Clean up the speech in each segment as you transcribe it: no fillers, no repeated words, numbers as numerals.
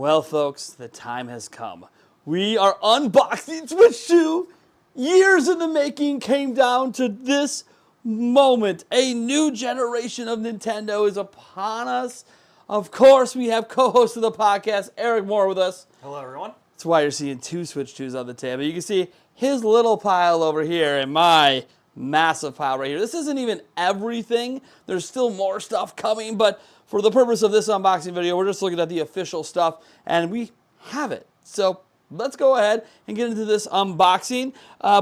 Well, folks, the time has come. We are unboxing Switch 2. Years in the making came down to this moment. A new generation of Nintendo is upon us. Of course, we have co-host of the podcast, Eric Moore, with us. Hello, everyone. That's why you're seeing two Switch 2s on the table. You can see his little pile over here and my massive pile right here. This isn't even everything. There's still more stuff coming, but for the purpose of this unboxing video, we're just looking at the official stuff, and we have it. So let's go ahead and get into this unboxing.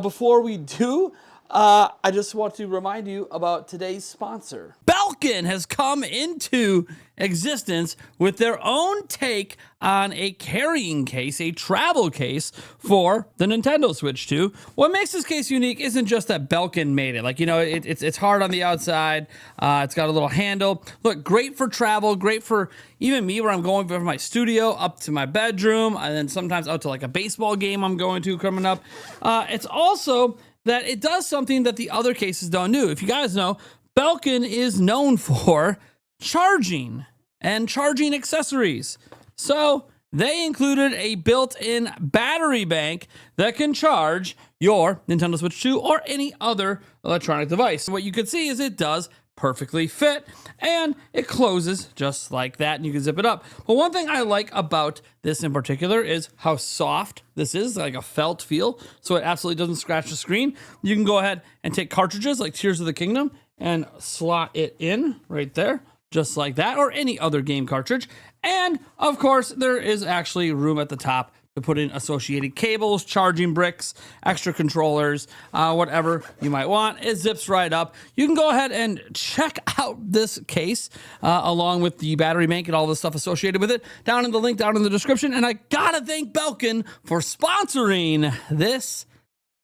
Before we do, I just want to remind you about today's sponsor. Belkin has come into existence with their own take on a carrying case, a travel case for the Nintendo Switch 2. What makes this case unique isn't just that Belkin made it. Like, you know, it's hard on the outside. It's got a little handle. Look, great for travel, great for even me where I'm going from my studio up to my bedroom, and then sometimes out to like a baseball game I'm going to coming up. It's also that it does something that the other cases don't do. If you guys know, Belkin is known for charging and charging accessories. So they included a built-in battery bank that can charge your Nintendo Switch 2 or any other electronic device. What you can see is it does perfectly fit, and it closes just like that, and you can zip it up. But one thing I like about this in particular is how soft this is, like a felt feel, so it absolutely doesn't scratch the screen. You can go ahead and take cartridges like Tears of the Kingdom and slot it in right there, just like that, or any other game cartridge. And of course, there is actually room at the top to put in associated cables, charging bricks, extra controllers, whatever you might want. It zips right up. You can go ahead and check out this case along with the battery bank and all the stuff associated with it down in the link down in the description. And I gotta thank Belkin for sponsoring this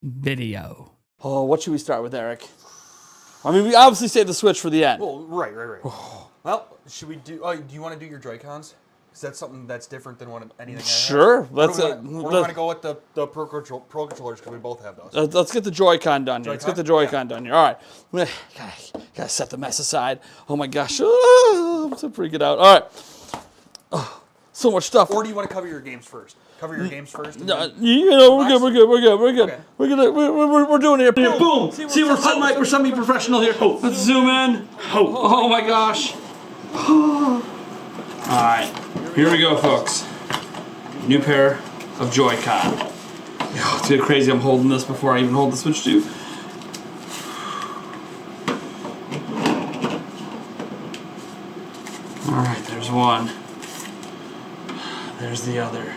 video. Oh, what should we start with, Eric? I mean, we obviously saved the Switch for the end. Well, right. Well, should we do? Oh, do you want to do your Joy-Cons? Because that's something that's different than anything. Sure. Let's. We're going to go with the Pro Controllers because we both have those. Let's get the Joy-Con done here. Let's get the Joy-Con done here. All right. Gotta set the mess aside. Oh my gosh. I'm so freaking out. All right. Oh, so much stuff. Or do you want to cover your games first? Cover your games first. No, you know, we're good. Okay. We're doing it here. Boom. See, we're semi-professional here. Let's zoom in. Oh my gosh. All right. Here we go, folks. New pair of Joy-Con. It's getting crazy. I'm holding this before I even hold the Switch 2. All right, there's one. There's the other.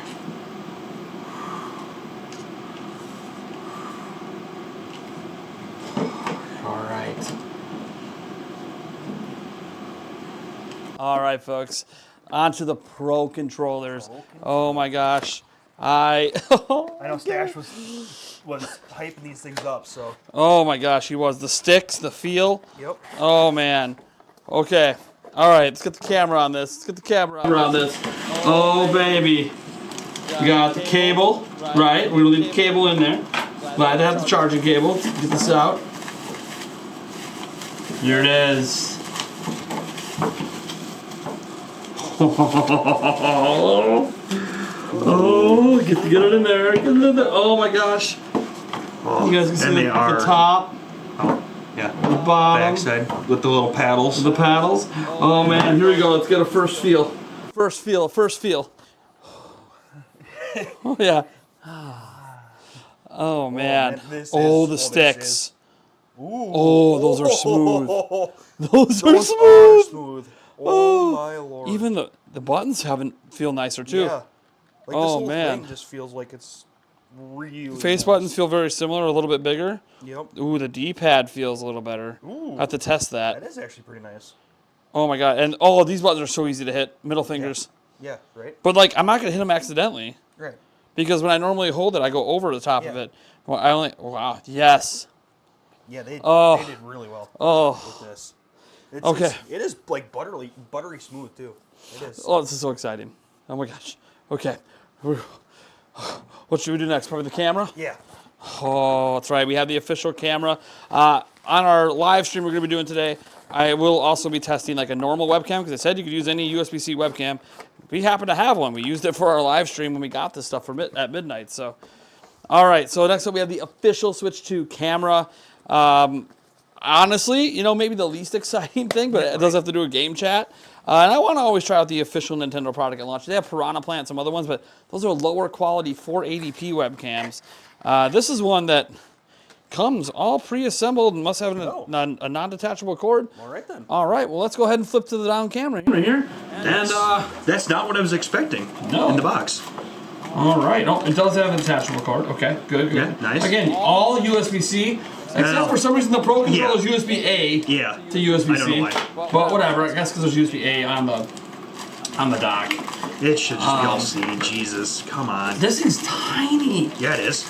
All right, folks. On to the Pro Controllers. Oh my gosh. I know Stash was hyping these things up, so. Oh my gosh, he was. The sticks, the feel. Yep. Oh man. Okay. All right, let's get the camera on this. Oh baby. We got the cable, right? We're gonna leave the cable in there. Glad to have the charging cable. Let's get this out. Here it is. Oh, get it in there. Get it in there. Oh my gosh. You guys can see the top. Oh, yeah. The bottom. Backside with the little paddles. The paddles. Oh man, here we go. Let's get a first feel. First feel. Oh yeah. Oh man. The sticks. Oh, those are smooth. Those are smooth. Oh my lord. Even the buttons feel nicer too. Yeah. Like this whole thing just feels like it's really Face buttons feel very similar, a little bit bigger. Yep. Ooh, the D-pad feels a little better. Ooh. I have to test that. That is actually pretty nice. Oh my god. And these buttons are so easy to hit. Middle fingers. Yeah, right? But like, I'm not going to hit them accidentally. Right. Because when I normally hold it, I go over the top of it. Well, wow, yes. Yeah, they did really well with this. It is like buttery smooth too. It is. Oh, this is so exciting. Oh my gosh. Okay. What should we do next? Probably the camera? Yeah. Oh, that's right. We have the official camera. On our live stream we're going to be doing today, I will also be testing like a normal webcam because I said you could use any USB-C webcam. We happen to have one. We used it for our live stream when we got this stuff at midnight. So, all right. So next up we have the official Switch 2 camera. Honestly, you know, maybe the least exciting thing, but it does have to do with game chat. And I want to always try out the official Nintendo product at launch. They have Piranha Plant and some other ones, but those are lower quality 480p webcams. This is one that comes all pre-assembled and must have a non-detachable cord. All right, then. All right, well, let's go ahead and flip to the down camera here. And that's not what I was expecting in the box. All right. Oh, it does have a detachable cord. Okay, good. Yeah, nice. Again, all USB-C, except for some reason the Pro Controller is USB-A to USB-C. I don't know why. But whatever, I guess because there's USB-A on the dock. It should just be all C. Jesus, come on. This thing's tiny. Yeah, it is.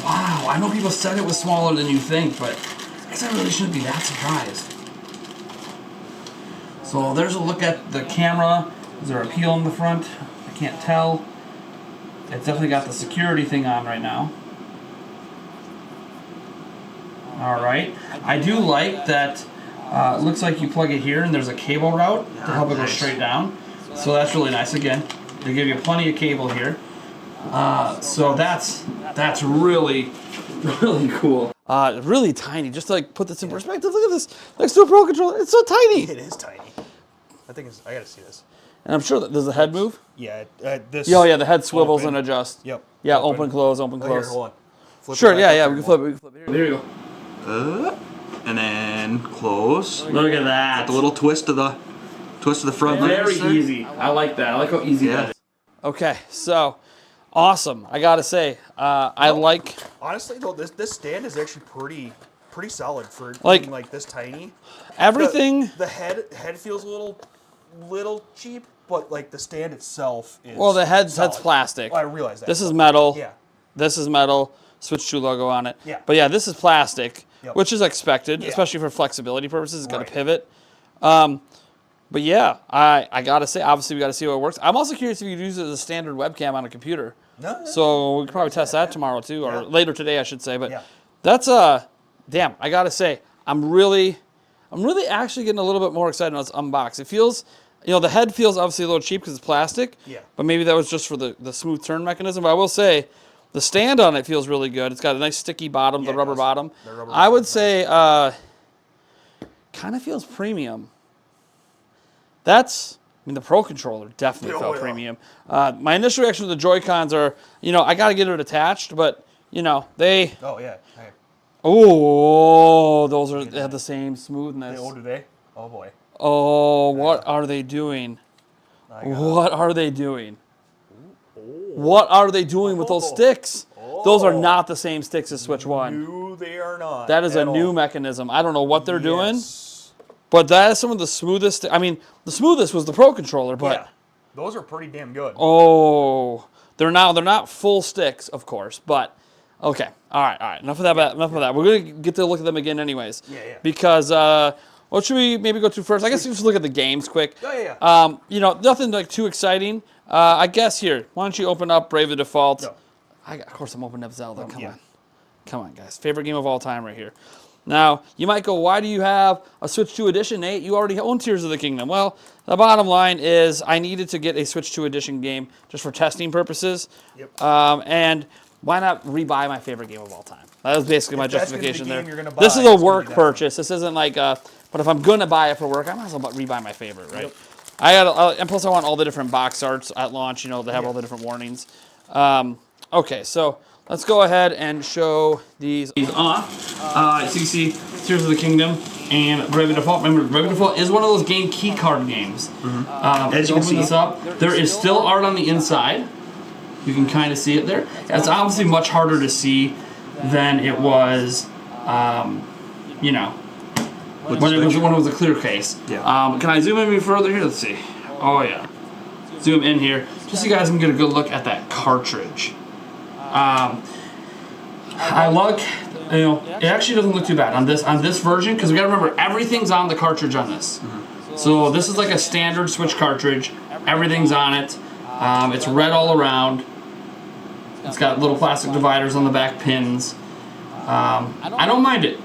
Wow, I know people said it was smaller than you think, but I guess I really shouldn't be that surprised. So there's a look at the camera. Is there a peel in the front? I can't tell. It's definitely got the security thing on right now. All right. I do like that it looks like you plug it here and there's a cable route to help it go straight down. So that's really nice. Again, they give you plenty of cable here. So that's really cool. Really tiny. Just to like put this in perspective, look at this next to a Pro Controller. It's so tiny. It is tiny. I gotta see this. And I'm sure that does the head move? Yeah, this. Oh yeah, the head swivels and adjusts. Yep. Yeah, open, close. Oh, here, hold on. Flip Sure. it back Yeah. up We here. can flip it. There you go. And then close. Look at that. The little twist of the front. Very legs there. easy. I like that. I like how easy Yeah. that is. Okay, so awesome. I gotta say, I like. Honestly, though, this stand is actually pretty solid for Like- being like this tiny. Everything. The head feels a little cheap, but like the stand itself is. Well, the head's solid. plastic. Oh, I realize that. This is metal. Yeah. This is metal. Switch 2 logo on it. Yeah. But yeah, this is plastic, Yep. which is expected, Yeah. especially for flexibility purposes. It's got a Right. pivot. But yeah, I gotta say, obviously we gotta see how it works. I'm also curious if you use it as a standard webcam on a computer. No. So we could probably test that tomorrow too, or Yeah. later today, I should say. But Yeah. that's damn. I gotta say, I'm really actually getting a little bit more excited on this unbox. It feels, you know, the head feels obviously a little cheap because it's plastic. Yeah. But maybe that was just for the smooth turn mechanism. But I will say, the stand on it feels really good. It's got a nice sticky bottom, Yeah, the it rubber does. bottom. The rubber I would bottom, say, kind of feels premium. The Pro Controller definitely Oh, felt yeah. premium. My initial reaction to the Joy-Cons are, you know, I got to get it attached, but, you know, they, Oh yeah. Hey. they have the same smoothness. Oh, do they? Oh boy. Oh, what are they doing? What are they doing? What are they doing with those sticks? Those are not the same sticks as Switch 1. No, they are not. That is a at new all. mechanism. I don't know what they're doing, Yes. but that is some of the smoothest. I mean, the smoothest was the Pro Controller, but Yeah. Those are pretty damn good. oh, they're not full sticks, of course, but okay. All right. Enough of that. Enough of that. We're gonna get to look at them again, anyways. Yeah. Because what should we maybe go to first? I guess we just look at the games quick. Oh, yeah. You know, nothing like too exciting. I guess here, why don't you open up Brave the Default? No. Of course, I'm opening up Zelda. yeah. Come on, guys. Favorite game of all time right here. Now, you might go, why do you have a Switch 2 edition, Nate? You already own Tears of the Kingdom. Well, the bottom line is I needed to get a Switch 2 edition game just for testing purposes. Yep. And why not rebuy my favorite game of all time? That was basically my If that's gonna be the justification game there. you're gonna buy, This is a it's gonna work be that purchase. This isn't like, but if I'm going to buy it for work, I might as well rebuy my favorite, right? Yep. And plus I want all the different box arts at launch, you know, they have all the different warnings. Okay, so let's go ahead and show these off. So you see Tears of the Kingdom and Brave the Default. Remember, Brave the Default is one of those game key card games. As you can open see, this up, there is still art on the inside. You can kind of see it there. It's obviously much harder to see than it was, you know, when it was a clear case. Yeah. Can I zoom in any further here? Let's see. Oh yeah. Zoom in here, just so you guys can get a good look at that cartridge. I like, you know, it actually doesn't look too bad on this version because we got to remember everything's on the cartridge on this. So this is like a standard Switch cartridge. Everything's on it. It's red all around. It's got little plastic dividers on the back pins. I don't mind it.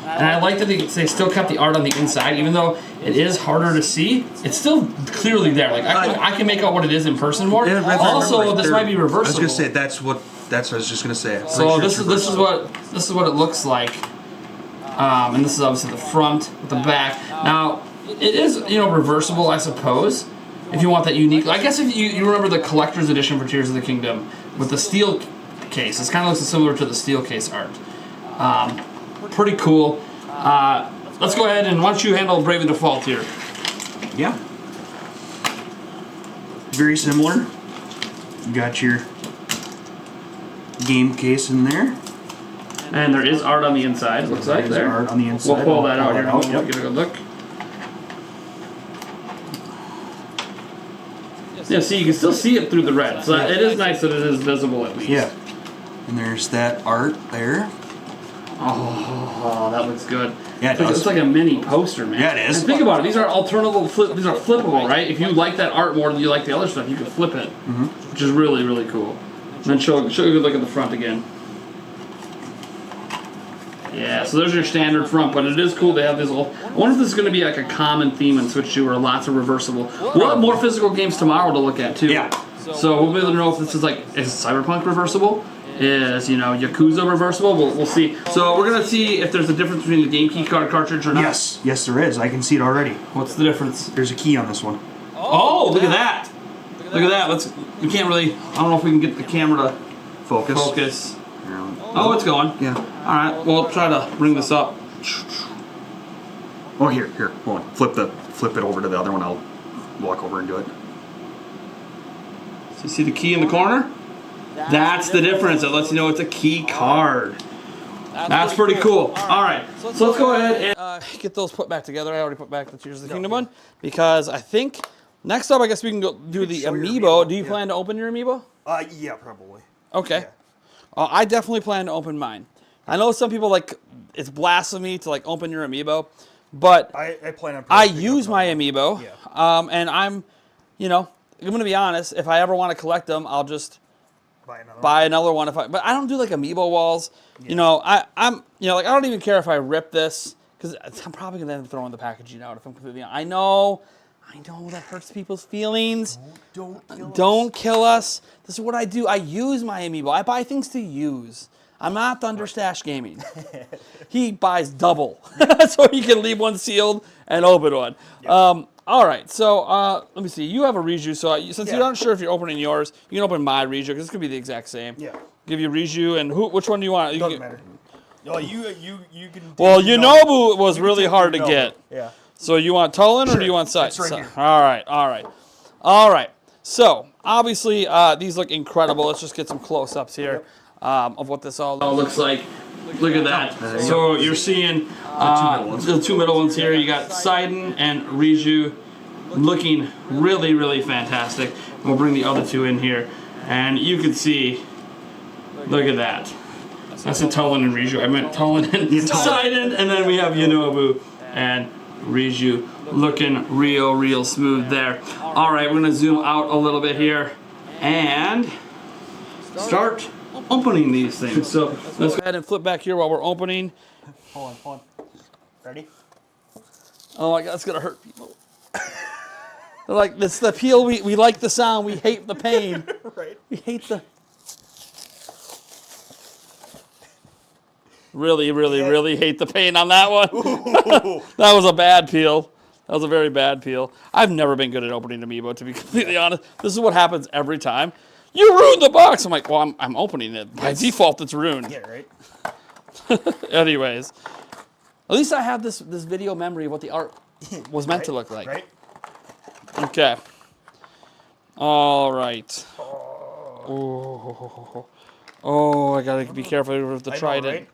And I like that they still kept the art on the inside, even though it is harder to see. It's still clearly there. Like I can make out what it is in person more. Yeah, right, also, this might be reversible. I was gonna say that's what I was just gonna say. So this is what it looks like, and this is obviously the front with the back. Now it is reversible, I suppose, if you want that unique. I guess if you remember the collector's edition for Tears of the Kingdom with the steel case, it kind of looks similar to the steel case art. Pretty cool. Let's go ahead and why don't you handle Bravely Default here? Yeah. Very similar. You got your game case in there. And there is art on the inside, looks like. There's art on the inside. We'll pull that out here. Yep. Give it a good look. Yeah, see, you can still see it through the red. So it is nice that it is visible at least. Yeah. And there's that art there. Oh, that looks good. Yeah, it's like a mini poster, man. Yeah, it is. And think about it. These are alternable. These are flippable, right? If you like that art more than you like the other stuff, you can flip it, which is really, really cool. And then show you a good look at the front again. Yeah, so there's your standard front, but it is cool to have this little. I wonder if this is going to be like a common theme in Switch 2 or lots of reversible. We'll have more physical games tomorrow to look at too. Yeah. So we'll be able to know if this is Cyberpunk reversible, is Yakuza reversible. We'll see. So we're gonna see if there's a difference between the game key card cartridge or not. Yes, there is. I can see it already. What's the difference? There's a key on this one. Oh, look at that! Look at that. We can't really. I don't know if we can get the camera to focus. Oh, it's going. Yeah. All right. We'll try to bring this up. Oh, here. Hold on. Flip it over to the other one. I'll walk over and do it. So you see the key in the corner? That's the difference. It lets you know it's a key card. That's pretty cool. All right. So let's go ahead and get those put back together. I already put back the Tears of the Kingdom one because I think next up, I guess we can go do the amiibo. Do you plan to open your amiibo? Yeah, probably. Okay. Yeah. I definitely plan to open mine. I know some people it's blasphemy to open your amiibo, but I plan on. I use my amiibo, Yeah. and I'm gonna be honest. If I ever want to collect them, I'll just buy another one. But I don't do amiibo walls. Yeah. I'm I don't even care if I rip this because I'm probably gonna end up throwing the packaging out if I'm completely honest. I know that hurts people's feelings. Don't kill us. This is what I do. I use my amiibo. I buy things to use. I'm not Thunderstash Gaming. He buys double, so he can leave one sealed and open one. Yep. All right, so let me see. You have a Riju, so since you're not sure if you're opening yours, you can open my Riju because it's gonna be the exact same. Yeah. Give you Riju, and which one do you want? Doesn't matter. No, you can. Well, Yunobu was really hard to get. Yeah. So you want Tulin or do you want Sight? It's right here. All right. So obviously these look incredible. Let's just get some close-ups here of what this all looks like. Look at that. So you're seeing the two middle ones here. You got Sidon and Riju looking really, really fantastic. We'll bring the other two in here. And you can see, look at that. That's a Tulin and Riju. I meant Tulin and Sidon. And then we have Yunobu and Riju looking real smooth there. All right, we're going to zoom out a little bit here and start opening these things. So let's go ahead and flip back here while we're opening. Hold on. Ready? Oh my God, it's going to hurt people. They're like, this is the peel. We like the sound. We hate the pain. Right. We hate the... Really hate the pain on that one. That was a bad peel. That was a very bad peel. I've never been good at opening amiibo, to be completely honest. This is what happens every time. You ruined the box. I'm like, well, I'm opening it. By default, it's ruined. Yeah, right. Anyways, at least I have this video memory of what the art was meant to look like. Right. Okay. All right. Oh, I gotta be careful with the trident. Know, right?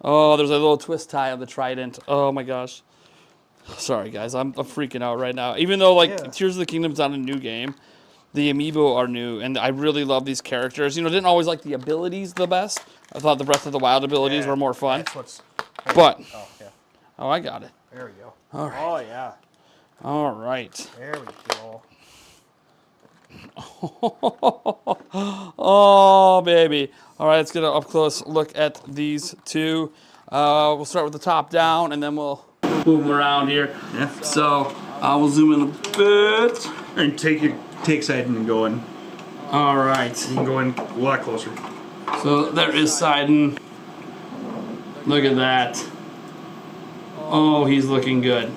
Oh, there's a little twist tie on the trident. Oh my gosh. Sorry guys, I'm freaking out right now. Even though Tears of the Kingdom's not a new game, the amiibo are new, and I really love these characters. Didn't always like the abilities the best. I thought the Breath of the Wild abilities were more fun. But I got it. There we go. All right. Oh yeah. All right. There we go. Oh baby. All right, let's get an up close look at these two. We'll start with the top down, and then we'll move them around here. Yeah. So we'll zoom in a bit. And take Sidon and go in. All right. You can go in a lot closer. So there is Sidon. Look at that. Oh, he's looking good.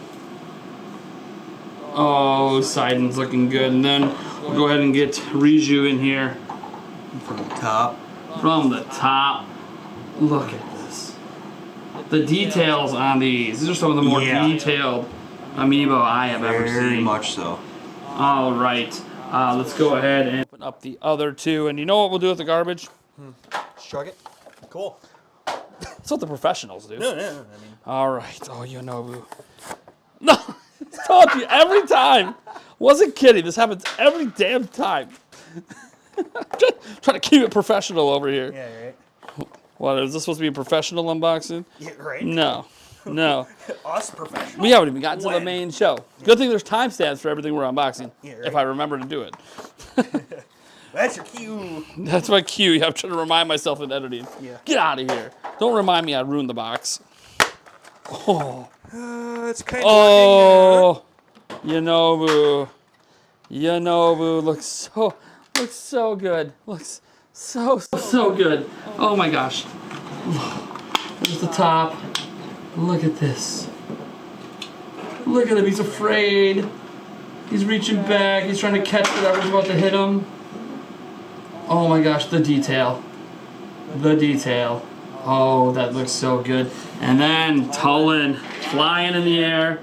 Oh, Sidon's looking good. And then we'll go ahead and get Riju in here. From the top. From the top. Look at this. The details on these are some of the more detailed amiibo I have ever seen. Very much so. All right. Let's go ahead and open up the other two. And you know what we'll do with the garbage? Chug it. Cool. That's what the professionals do. No, I mean. All right. Oh, you know. No, I told you every time. Wasn't kidding. This happens every damn time. Trying to keep it professional over here. Yeah, right. What, is this supposed to be a professional unboxing? Yeah, right. No. Us professional. We haven't even gotten to the When? main show. Good thing there's timestamps for everything we're unboxing. Yeah, right. If I remember to do it. That's your cue. That's my cue. I'm trying to remind myself in editing. Yeah. Get out of here. Don't remind me I ruined the box. Oh. It's kind of. Oh. Yonobu. Yonobu looks so good. Looks so good. Oh my gosh. There's the top. Look at this. Look at him. He's afraid. He's reaching back. He's trying to catch whatever's about to hit him. Oh my gosh, the detail. The detail. Oh, that looks so good. And then Tulin flying in the air.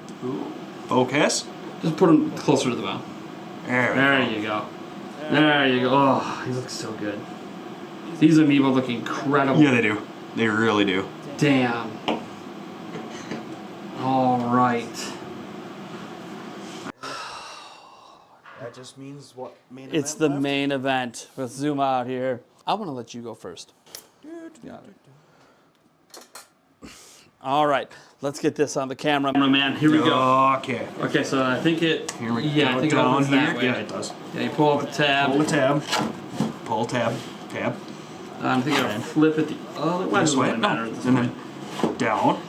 Focus. Just put him closer to the bow. There you go. There you go. Oh, he looks so good. These amiibo look incredible. Yeah, they do. They really do. Damn. All right. That just means what main event It's the left? main event. Let's zoom out here. I want to let you go first. Yeah. All right. Let's get this on the camera. Man, here we go. Okay. Okay, so I think it. Here we Yeah, go. I think it Down opens here. that way. Yeah, it does. Yeah, you pull out the tab. Pull the tab. Pull tab. Tab. I think I'll flip it the other way. This way. Doesn't matter at this And point. then down.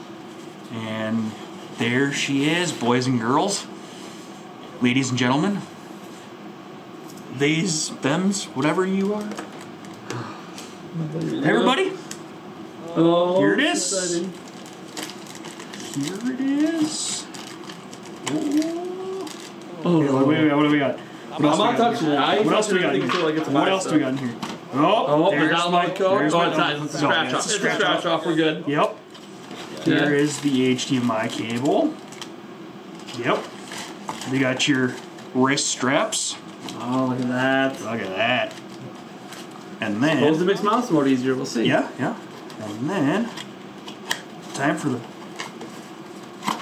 And there she is, boys and girls. Ladies and gentlemen. These, thems, whatever you are. Everybody, Oh, here it so is. exciting. Here it is. Oh, Okay, what do we got? I'm not touching it. I What else do we got? think until I get to What my else do stuff. we got in here? Oh, there's the download code. there's Oh, my it's not. It's a no, scratch off. it's a It's a scratch off. We're good. Yep. Yeah. Here is the HDMI cable. Yep. We got your wrist straps. Oh, look at that. Look at that. And Those then, makes mouse mode easier. We'll see. yeah. And then, time for the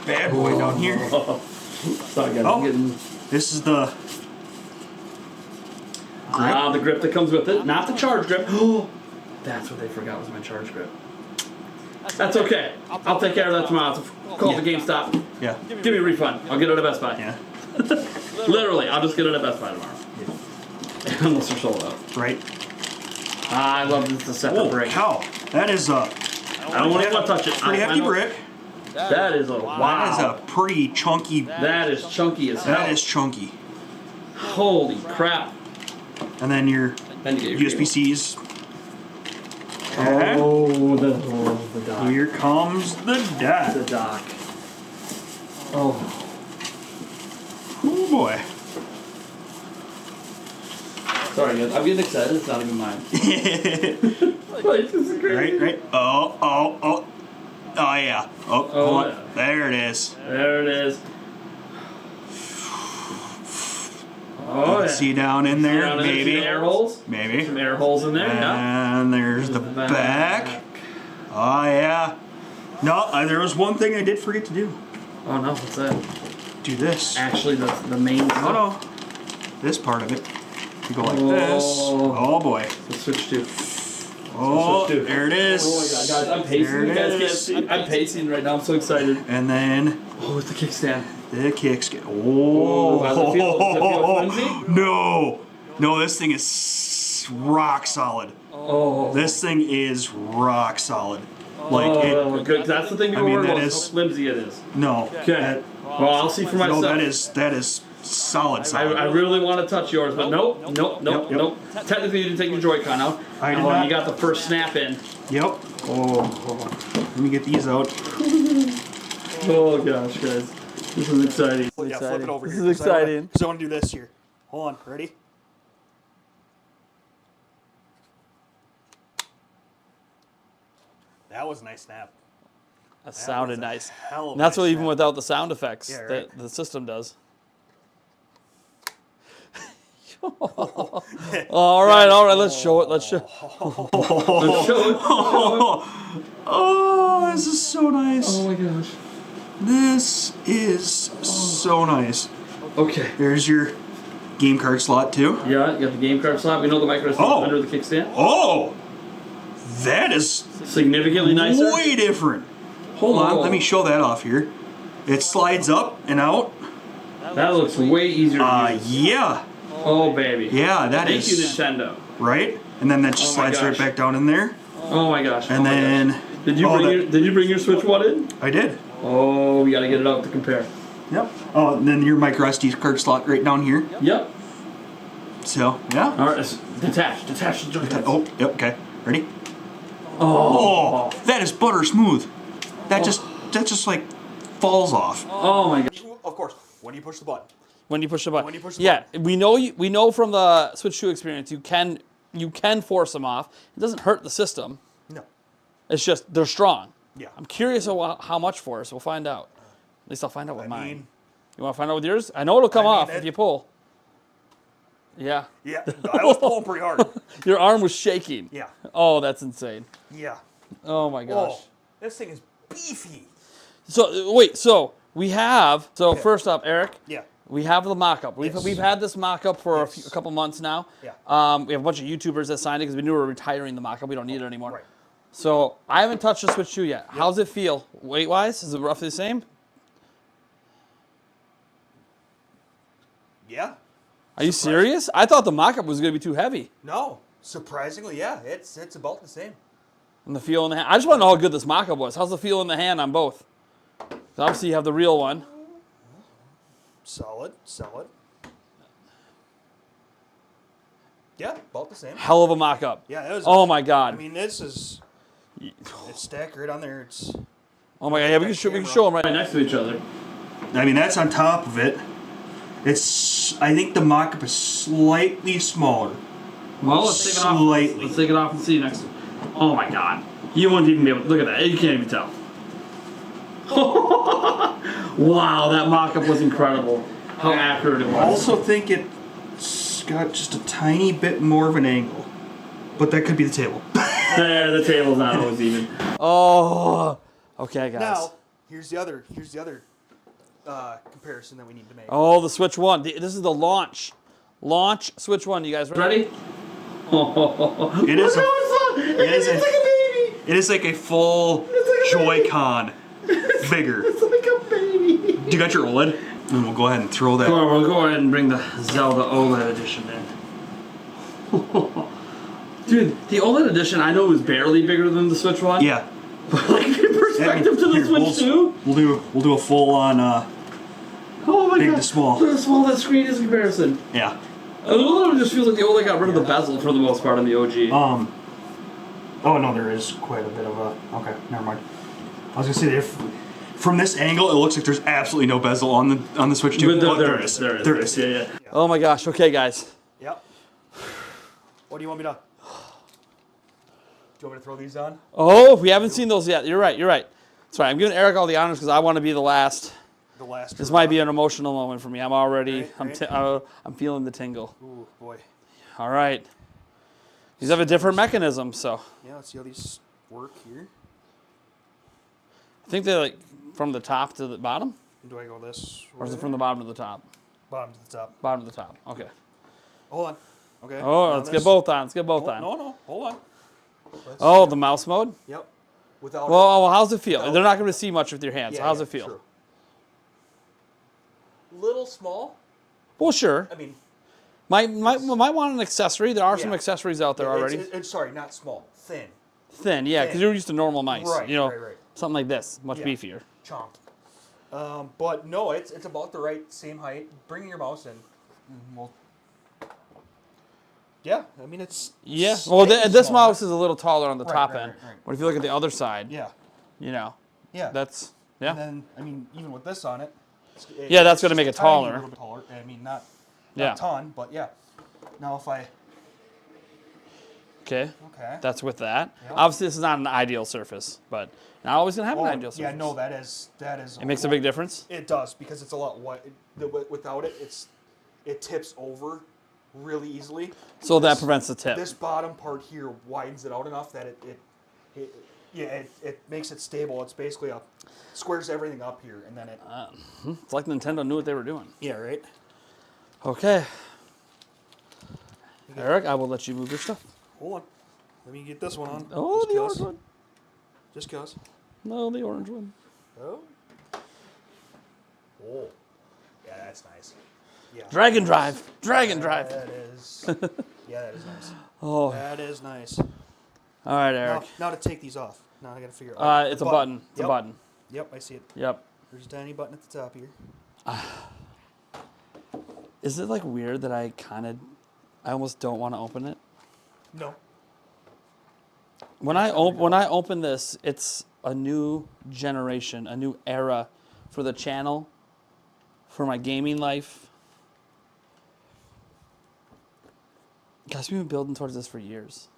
bad boy down here. Sorry, guys. Oh. I'm getting This is the grip. the grip that comes with it, not the charge grip. That's what they forgot was my charge grip. That's okay. I'll take care of that tomorrow. Call the GameStop. Yeah. Give me a refund. I'll get it at Best Buy. Yeah. Literally, I'll just get it at Best Buy tomorrow. Unless they're sold out. Right. I love this. It's a separate Oh, brick. cow. That is a I don't want to touch it. pretty I hefty know- brick. That is a That is wow. a pretty chunky. That is chunky as hell. That is chunky. Holy crap. And then your Then you get your USB-Cs. Okay. Oh, the dock. Here comes the The dot. dock. Oh. Oh boy. Sorry, guys. I'm getting excited. It's not even mine. Like, this is crazy. Right. Oh yeah. Oh, hold on. yeah. There it is. There it is. Oh, yeah. See down in there, Down in there, maybe. some air holes. Maybe. Some air holes in there. Yeah. And there's the back. Oh yeah. No, there was one thing I did forget to do. Oh no, what's that? Do this. Actually, the main. Oh no. This part of it. You go like this. Oh boy. Let's switch to. Oh, Switch to. there it is. Oh my god, guys, I'm pacing. There You it guys can't is. see. I'm pacing right now. I'm so excited. And then Oh, it's the kickstand. the kicks get. Oh, does it feel flimsy? No. No, this thing is rock solid. Oh. This thing is rock solid. Like, good. That's the thing we I mean, were that about. is- How flimsy it is. no. Okay. Well, I'll see for myself. No, that is solid. I really want to touch yours, but nope. Yep. Technically, you didn't take your Joy-Con out. I did not. You got the first snap in. Yep. Oh, let me get these out. Oh gosh, guys, this is exciting. Yeah, flip it over This here. is exciting. Because I want to do this here. Hold on. Ready? That was a nice snap. That sounded was a nice. hell of a And that's nice what even snap. without the sound effects Yeah, right. that the system does. All right, let's show it. Let's show it. Oh, this is so nice. Oh my gosh. This is so nice. Okay. There's your game card slot too. Yeah, you got the game card slot. We know the micro SD Oh. under the kickstand. Oh, that is Significantly nicer. way different. Hold on, let me show that off here. It slides up and out. That looks way easier to use. Yeah, Oh baby. yeah, that Thank is you, Nintendo. right. And then that just Oh my slides right gosh. back down in there. Oh my gosh. And oh my then gosh. Did you bring your Switch One in? I did. Oh, we gotta get it out to compare. Yep. Oh, and then your micro SD card slot right down here. Yep. So yeah. All right, let's detach the Joy-Cons. Oh, yep. Okay. Ready? Oh. That is butter smooth. That just like falls off. Oh my gosh. Of course. When you push the button. When you push the button. When you push the yeah, we know from the Switch 2 experience you can force them off. It doesn't hurt the system. No. It's just they're strong. Yeah. I'm curious how much force. We'll find out. At least I'll find out with mine. mean- You want to find out with yours? I know it'll come off if you pull. Yeah. Yeah. I was pulling pretty hard. Your arm was shaking. Yeah. Oh, that's insane. Yeah. Oh my gosh. Oh, this thing is beefy. So wait, so we have first up, Eric. Yeah. We have the mock-up. We've Yes. had this mock-up for Yes. a couple months now. Yeah. We have a bunch of YouTubers that signed it because we knew we were retiring the mock-up. We don't need it anymore. Right. So I haven't touched the Switch 2 yet. How's it feel weight-wise? Is it roughly the same? Yeah. Are you serious? I thought the mock-up was going to be too heavy. No. Surprisingly, yeah. It's about the same. And the feel in the hand. I just want to know how good this mock-up was. How's the feel in the hand on both? 'Cause obviously you have the real one. Solid. Yeah, about the same. Hell of a mock-up. Yeah, it was. Oh my God. I mean, this is. It's stacked right on there. It's. Oh my God. Yeah, we can show them right next to each other. I mean, that's on top of it. It's. I think the mock-up is slightly smaller. Well, let's take it off. Slightly. Let's take it off and see next. Oh my God. You wouldn't even be able to look at that. You can't even tell. Wow, that mock-up was incredible. How accurate it I was. also think it's got just a tiny bit more of an angle, but that could be the table. The table's not always even. Oh. Okay, guys. Now, here's the other comparison that we need to make. Oh, the Switch 1. This is the launch Switch 1. You guys ready? It is. It is like a full Joy-Con, bigger. It's like a baby. Do you got your OLED? And we'll go ahead and throw that. We'll go ahead and bring the Zelda OLED edition in. Dude, the OLED edition I know is barely bigger than the Switch 1. Yeah. But like in perspective to the Here, Switch 2. We'll do a full on. Oh my Big God. to small. Look how small that screen is in comparison. Yeah. A little bit just feels like the OLED got rid of the bezel for the most part on the OG. Oh no, there is quite a bit of a. Okay, never mind. I was gonna say if from this angle it looks like there's absolutely no bezel on the Switch 2. But But there is. There is. Yeah. Oh my gosh. Okay, guys. Yep. What do you want me to? Do you want me to throw these on? Oh, we haven't seen those yet. You're right. Sorry, I'm giving Eric all the honors because I want to be the last. The last. This might be an emotional moment for me. I'm already. Right. I'm feeling the tingle. Ooh boy. All right. These have a different mechanism, so Yeah. Let's see how these work here. I think they're like from the top to the bottom, Do I go this? or is it way? from the bottom to the top? Bottom to the top? Bottom to the top. Okay. Hold on. Okay. Oh, on let's this. get both on. Let's get both Oh, on. no. Hold on. Oh, the mouse mode. Yep. Without. Well, how's it feel? They're not going to see much with your hands. Yeah, How's yeah, it feel? true. Little small. Well, sure. I mean. Might want an accessory. There are some Yeah. accessories out there already. It's sorry, not small. Thin. Thin, yeah, because you're used to normal mice. Right, You know, right. something like this, much Yeah. beefier. Chomp. But no, it's about the right same height. Bring your mouse in. We'll... Yeah, I mean it's. Yeah. Well, this small. mouse is a little taller on the top right, end. right. But if you look at the other side, Yeah. you know, Yeah. that's And then I mean, even with this on it. Yeah, that's gonna just make a it tiny taller. little bit taller. I mean, not Yeah. a ton, but yeah. Now if I. Okay. Okay. That's with that. Yep. Obviously, this is not an ideal surface, but not always gonna have an ideal surface. yeah, no, that is. It makes a big difference. It does because it's a lot wide. Without it, it tips over really easily. So that prevents the tip. This bottom part here widens it out enough that it makes it stable. It's basically squares everything up here, and then it. It's like Nintendo knew what they were doing. Yeah. Right. Okay. Eric, I will let you move your stuff. Hold on. Let me get this one on. Oh, Just the 'cause. orange one. Just cause. No, the orange one. Oh. Oh. Yeah, that's nice. Yeah. Dragon Drive. Dragon Drive. That is. Yeah, that is nice. Oh. That is nice. All right, Eric. Now to take these off. Now I gotta figure out. It's a button. It's Yep. a button. Yep, I see it. Yep. There's a tiny button at the top here. Is it like weird that I almost don't want to open it? No. When I open this, it's a new generation, a new era for the channel, for my gaming life. Guys, we've been building towards this for years.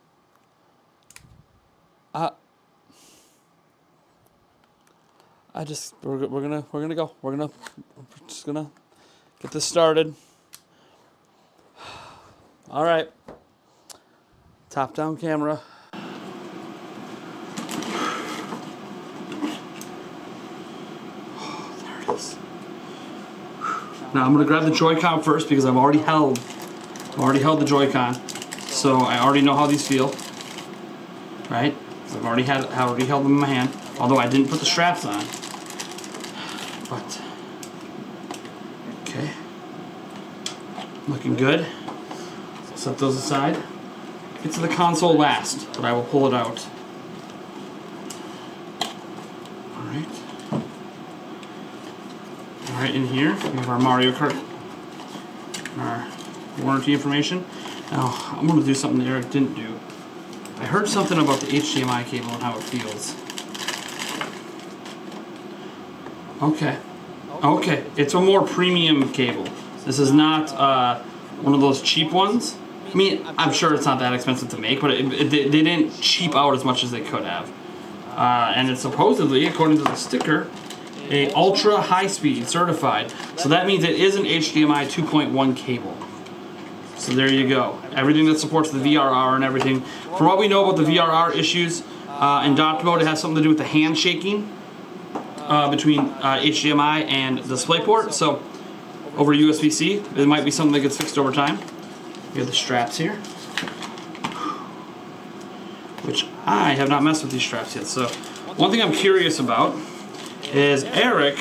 We're just gonna get this started. All right. Top down camera. There it is. Now I'm gonna grab the Joy-Con first because I've already held the Joy-Con, so I already know how these feel. Right? I've already held them in my hand, although I didn't put the straps on. But okay, looking good. Set those aside. Get to the console last, but I will pull it out. All right, in here we have our Mario Kart, our warranty information. Now I'm going to do something that Eric didn't do. I heard something about the HDMI cable and how it feels. Okay, it's a more premium cable. This is not one of those cheap ones. I mean, I'm sure it's not that expensive to make, but they didn't cheap out as much as they could have. And it's supposedly, according to the sticker, a ultra high speed certified. So that means it is an HDMI 2.1 cable. So there you go. Everything that supports the VRR and everything. From what we know about the VRR issues in docked mode, it has something to do with the hand shaking between HDMI and DisplayPort. So over USB-C, it might be something that gets fixed over time. We have the straps here, which I have not messed with these straps yet. So one thing I'm curious about is Eric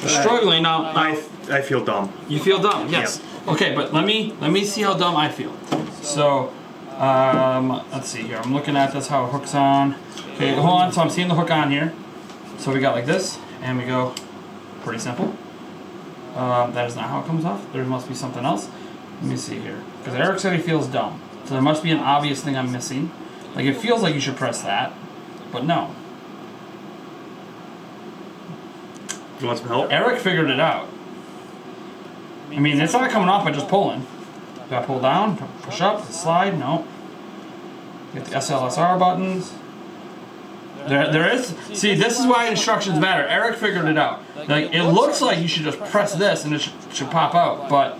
is struggling now. I feel dumb. You feel dumb, yes. Yep. Okay, but let me see how dumb I feel. So let's see here. I'm looking at this how it hooks on. Okay, hold on. So I'm seeing the hook on here. So we got like this, and we go pretty simple. That is not how it comes off. There must be something else. Let me see here. Because Eric said he feels dumb. So there must be an obvious thing I'm missing. Like it feels like you should press that, but no. You want some help? Eric figured it out. I mean, it's not coming off by just pulling. Do I pull down, push up, slide? No. Get the SLSR buttons. There is. See, this is why instructions matter. Eric figured it out. Like it looks like you should just press this and it should pop out, but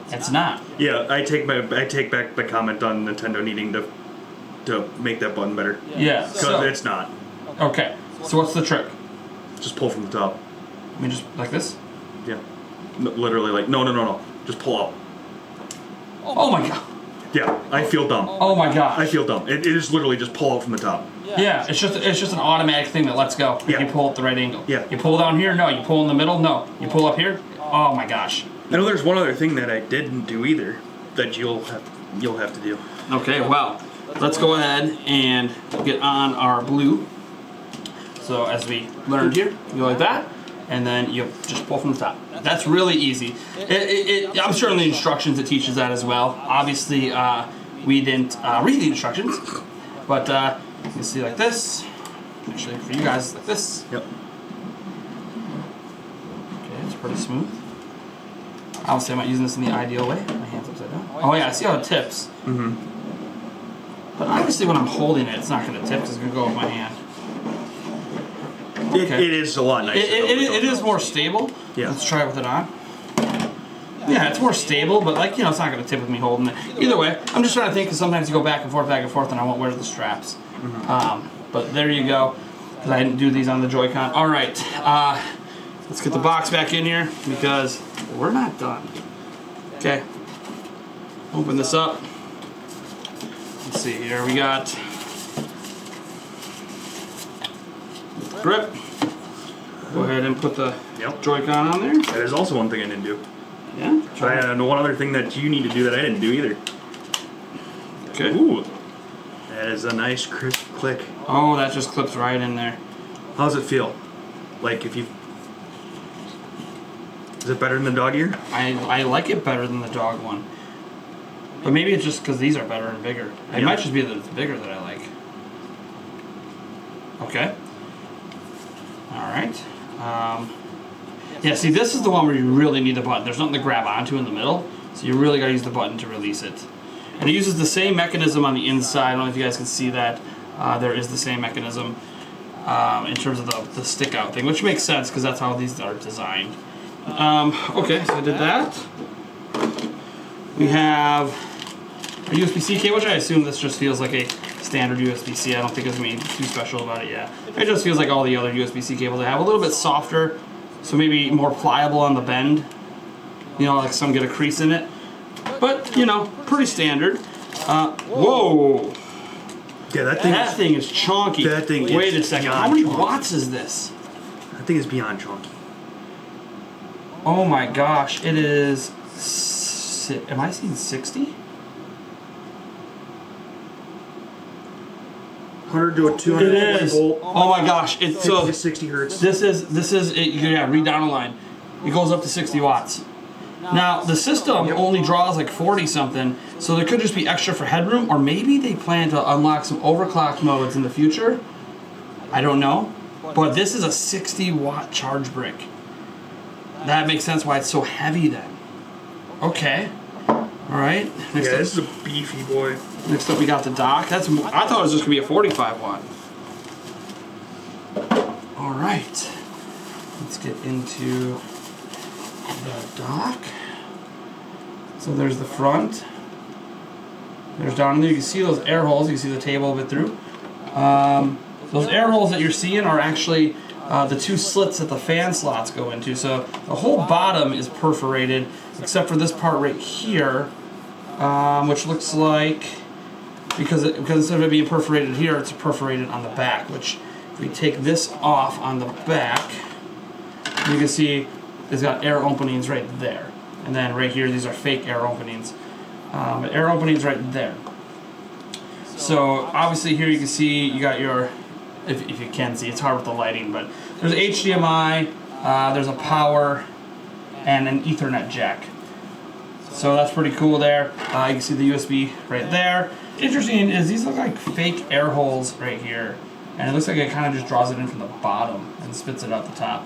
it's not. Yeah, I take back my comment on Nintendo needing to make that button better. Yeah. Because So, it's not. okay. So what's the trick? Just pull from the top. I mean, just like this. Yeah. No, literally, like no. Just pull out. Oh my god. Yeah, I feel dumb. Oh my gosh. I feel dumb. It is literally just pull out from the top. Yeah, it's just an automatic thing that lets go if Yeah. you pull at the right angle. Yeah. You pull down here, no. You pull in the middle, no. You pull up here, oh my gosh. I know there's one other thing that I didn't do either that you'll have you'll have to do. Okay, well, let's go ahead and get on our blue. So as we learned here, you go like that, and then you just pull from the top. That's really easy. I'm sure in the instructions it teaches that as well. Obviously, we didn't read the instructions, but you can see like this. Actually, for you guys, like this. Yep. Okay, it's pretty smooth. Obviously, I'm not using this in the ideal way. My hand's upside down. Oh yeah, I see how it tips. Mm-hmm. But obviously, when I'm holding it, it's not going to tip because it's going to go with my hand. Okay. It is a lot nicer. It is more stable. Yeah. Let's try it with it on. Yeah, it's more stable, but like, you know, it's not going to tip with me holding it. Either way, I'm just trying to think because sometimes you go back and forth, and I won't wear the straps. Mm-hmm. But there you go. Because I didn't do these on the Joy-Con. All right, let's get the box back in here because we're not done. Okay. Open this up. Let's see here. We got grip. Go ahead and put the Joy-Con on there. That is also one thing I didn't do. Yeah. So I know one other thing that you need to do that I didn't do either. Okay. Ooh. That is a nice crisp click. Oh, that just clips right in there. How does it feel? Like if you... Is it better than the dog ear? I like it better than the dog one. But maybe it's just because these are better and bigger. It might just be that it's bigger that I like. Okay. Alright. Yeah, see, this is the one where you really need the button. There's nothing to grab onto in the middle, so you really got to use the button to release it. And it uses the same mechanism on the inside. I don't know if you guys can see that. There is the same mechanism in terms of the stick-out thing, which makes sense because that's how these are designed. Okay, so I did that. We have a USB-C cable, which I assume this just feels like a standard USB-C. I don't think there's anything too special about it yet. It just feels like all the other USB-C cables I have. A little bit softer, so maybe more pliable on the bend. You know, like some get a crease in it. But, you know, pretty standard. Whoa! Yeah, that thing is chonky. That thing Wait is a second. beyond How many chonky. watts is this? That thing is beyond chunky. Oh my gosh, it is... Am I seeing 60? 100 to a 200 It is. volt. Oh my gosh, it's so... 50 to 60 hertz. This is it, yeah, read down the line. It goes up to 60 watts. Now, the system only draws like 40 something, so there could just be extra for headroom, or maybe they plan to unlock some overclock modes in the future. I don't know. But this is a 60 watt charge brick. That makes sense why it's so heavy then. Okay. Alright. Next up, This is a beefy boy. next up we got the dock. I thought it was just gonna be a 45 watt. Alright. Let's get into the dock. So there's the front. There's down in there. You can see those air holes. You can see the table a bit through. Those air holes that you're seeing are actually the two slits that the fan slots go into. So the whole bottom is perforated, except for this part right here, which looks like, because instead of it being perforated here, it's perforated on the back. Which, if we take this off on the back, you can see it's got air openings right there. And then right here, these are fake air openings. Air openings right there. So obviously here you can see you got your, if you can see, it's hard with the lighting, but there's HDMI, there's a power, and an Ethernet jack. So that's pretty cool there. You can see the USB right there. Interesting is these look like fake air holes right here. And it looks like it kind of just draws it in from the bottom and spits it out the top.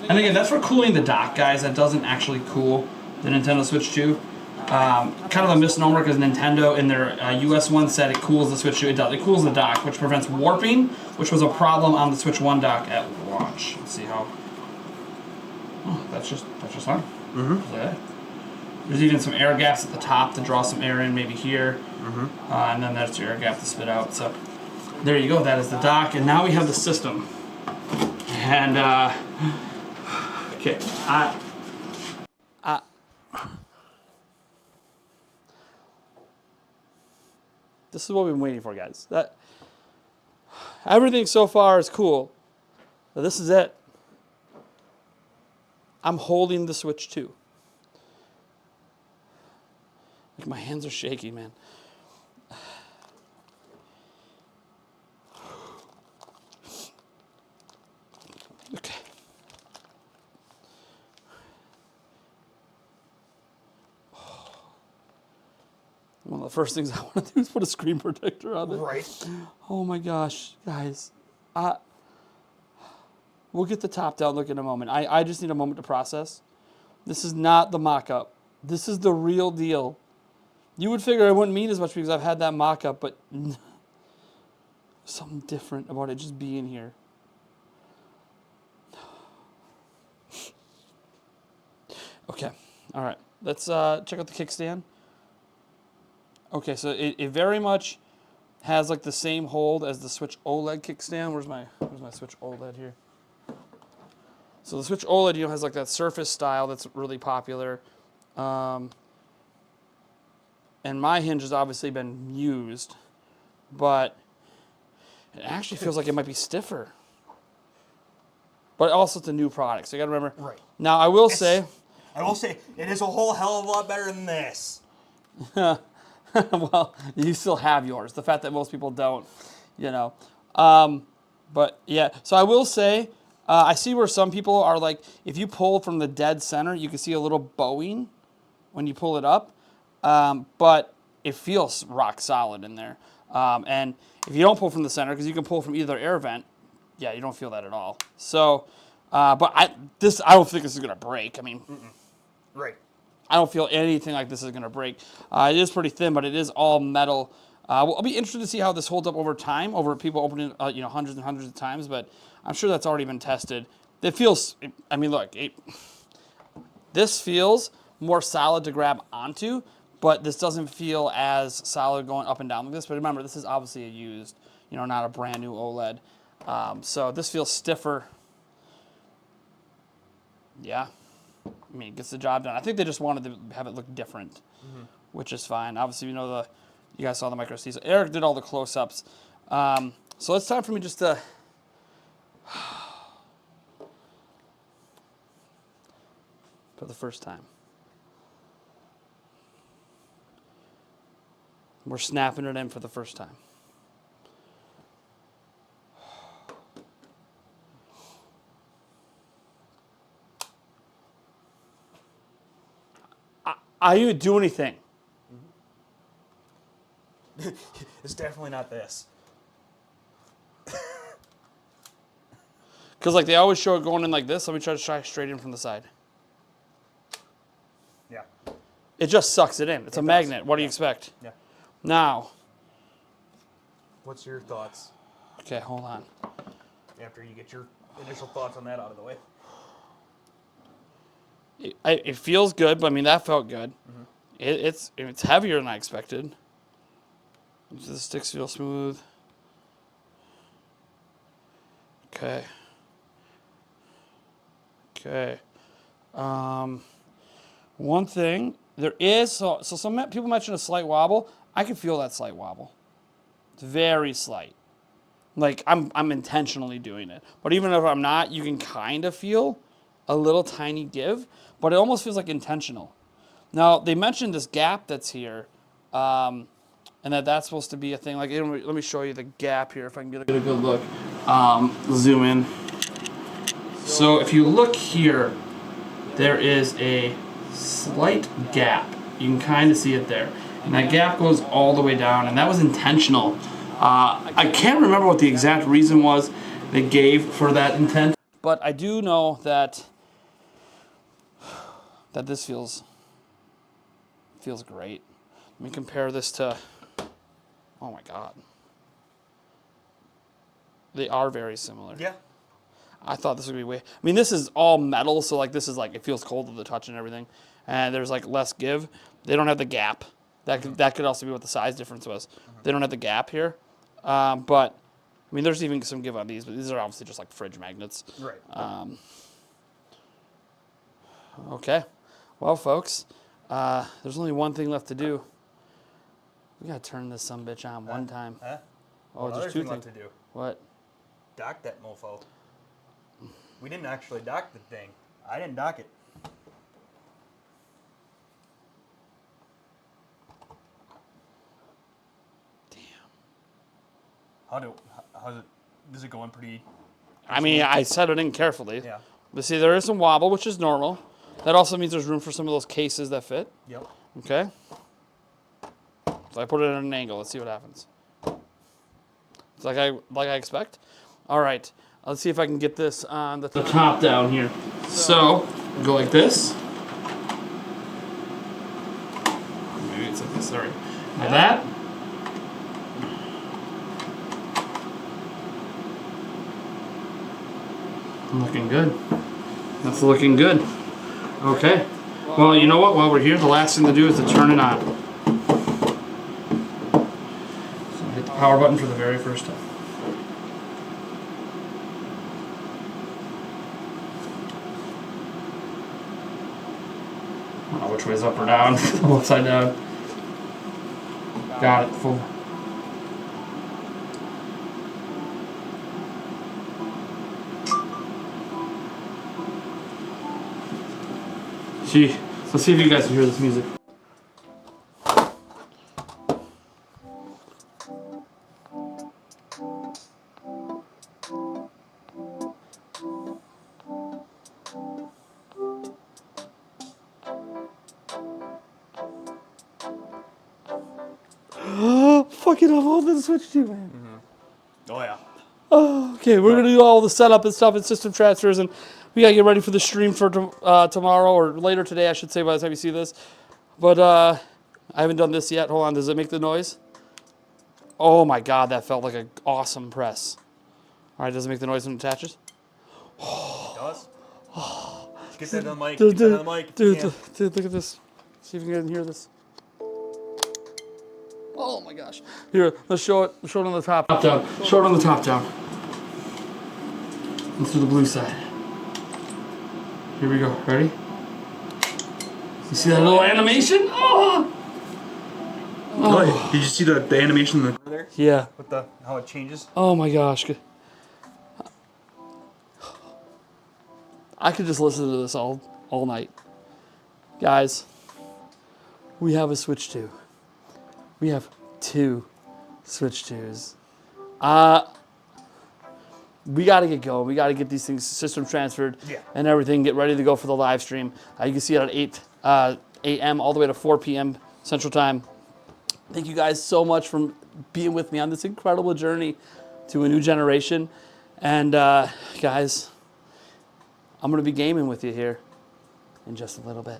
And again, that's for cooling the dock, guys. That doesn't actually cool the Nintendo Switch 2. Kind of a misnomer because Nintendo in their US one said it cools the Switch 2. It does. It cools the dock, which prevents warping, which was a problem on the Switch 1 dock at launch. Let's see how. Oh, that's just fine. Yeah. There's even some air gaps at the top to draw some air in, maybe here, and then that's your air gap to spit out. So there you go. That is the dock, and now we have the system. And okay, this is what we've been waiting for, guys. That everything so far is cool, but this is it. I'm holding the Switch 2. Like my hands are shaky, man. Okay. One of the first things I want to do is put a screen protector on it. Right. Oh my gosh, guys. We'll get the top-down look in a moment. I just need a moment to process. This is not the mock-up. This is the real deal. You would figure it wouldn't mean as much because I've had that mock-up, but something different about it just being here. Okay, all right. Let's check out the kickstand. Okay, so it very much has like the same hold as the Switch OLED kickstand. Where's my Switch OLED here? So the Switch OLED, has like that Surface style that's really popular. And my hinge has obviously been used, but it actually feels like it might be stiffer. But also it's a new product, so you gotta remember. Right. Now I will say it is a whole hell of a lot better than this. well, you still have yours. The fact that most people don't, But yeah, so I will say, I see where some people are like, if you pull from the dead center, you can see a little bowing when you pull it up, but it feels rock solid in there. And if you don't pull from the center, because you can pull from either air vent, yeah, you don't feel that at all. So, but I don't think this is gonna break. I mean, right. I don't feel anything like this is gonna break. It is pretty thin, but it is all metal. I'll be interested to see how this holds up over time, over people opening, hundreds and hundreds of times. But I'm sure that's already been tested. It feels. I mean, look. This feels more solid to grab onto, but this doesn't feel as solid going up and down like this. But remember, this is obviously a used, not a brand new OLED. So this feels stiffer. Yeah. I mean, it gets the job done. I think they just wanted to have it look different, which is fine. Obviously, you guys saw the micro C. So Eric did all the close-ups. So it's time for me just to... for the first time. We're snapping it in for the first time. I didn't even do anything. It's definitely not this. Because they always show it going in like this. Let me try to try straight in from the side. Yeah. It just sucks it in. It's a magnet. What do you expect? Yeah. Now. What's your thoughts? Okay, hold on. After you get your initial thoughts on that out of the way. It feels good, but I mean, that felt good. It's heavier than I expected. The sticks feel smooth. Okay. One thing, there is, so some people mentioned a slight wobble. I can feel that slight wobble. It's very slight. I'm intentionally doing it. But even if I'm not, you can kind of feel a little tiny give, but it almost feels like intentional. Now, they mentioned this gap that's here, and that's supposed to be a thing. Let me show you the gap here if I can get a good look. Zoom in. So if you look here, there is a slight gap. You can kind of see it there. And that gap goes all the way down, and that was intentional. I can't remember what the exact reason was they gave for that intent, but I do know that this feels great. Let me compare this to, oh my God. They are very similar. Yeah. I thought this would be way, I mean, this is all metal, so this is it feels cold to the touch and everything. And there's less give. They don't have the gap. That could also be what the size difference was. They don't have the gap here. But, I mean, there's even some give on these, but these are obviously just fridge magnets. Right. Okay. Well, folks, there's only one thing left to do. We got to turn this sumbitch on one time. Huh? Oh, Another there's two thing left things. to do. What? Dock that mofo. We didn't actually dock the thing. I didn't dock it. Does it go in pretty? I mean, I set it in carefully. Yeah. But see, there is some wobble, which is normal. That also means there's room for some of those cases that fit. Yep. Okay. So I put it at an angle. Let's see what happens. It's like I expect. All right. Let's see if I can get this on the top down here. So go like this. Maybe it's like this. All right. Like that. Looking good. That's looking good. Okay. Well, you know what? While we're here, the last thing to do is to turn it on. So hit the power button for the very first time. I don't know which way is up or down. I'm upside down. Got it. Full. Gee, let's see if you guys can hear this music. Fucking I'm holding the Switch too, man. Oh yeah. Okay, we're gonna do all the setup and stuff and system transfers, and we gotta get ready for the stream for tomorrow or later today, I should say, by the time you see this. But I haven't done this yet. Hold on, does it make the noise? Oh my God, that felt like an awesome press. All right, does it make the noise when it attaches? It does. Get that on the mic. Get that on the mic. Dude, look at this. See if you can hear this. Oh my gosh. Here, let's show it. Show it on the top down. Show it on the top down. Let's do the blue side. Here we go. Ready? You see that little animation? Oh! Oh, did you see the animation in the There. Yeah. With how it changes. Oh my gosh. I could just listen to this all night. Guys, we have a Switch 2. We have 2 Switch 2s. We got to get going. We got to get these things system transferred and everything. Get ready to go for the live stream. You can see it at 8 a.m. all the way to 4 p.m. Central Time. Thank you guys so much for being with me on this incredible journey to a new generation. And guys, I'm going to be gaming with you here in just a little bit.